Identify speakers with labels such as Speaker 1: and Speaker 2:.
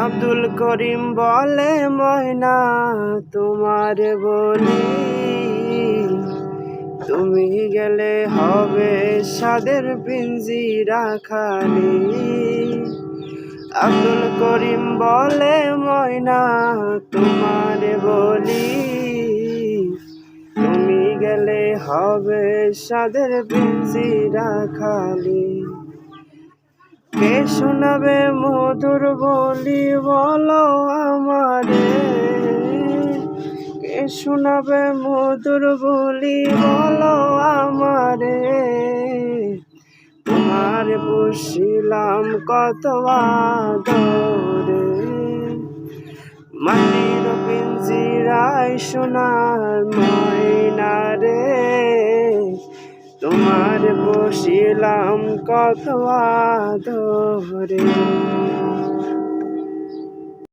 Speaker 1: আব্দুল করিম বলে ময়না তোমার বলি, তুমি গেলে হবে সাদের পিঞ্জিরা খালি। আব্দুল করিম বলে ময়না তোমার বলি, তুমি গেলে হবে সাদের পিঞ্জিরা খালি। কে শোনাবে মধুর বলি বলো আমারে, কে শোনাবে মধুর বলি বলো আমারে। তোমার বসিলাম কত আদরে, মাটির পিঞ্জিরায় সোনার ময়না রে। তোমার বসিলাম কত আদরে।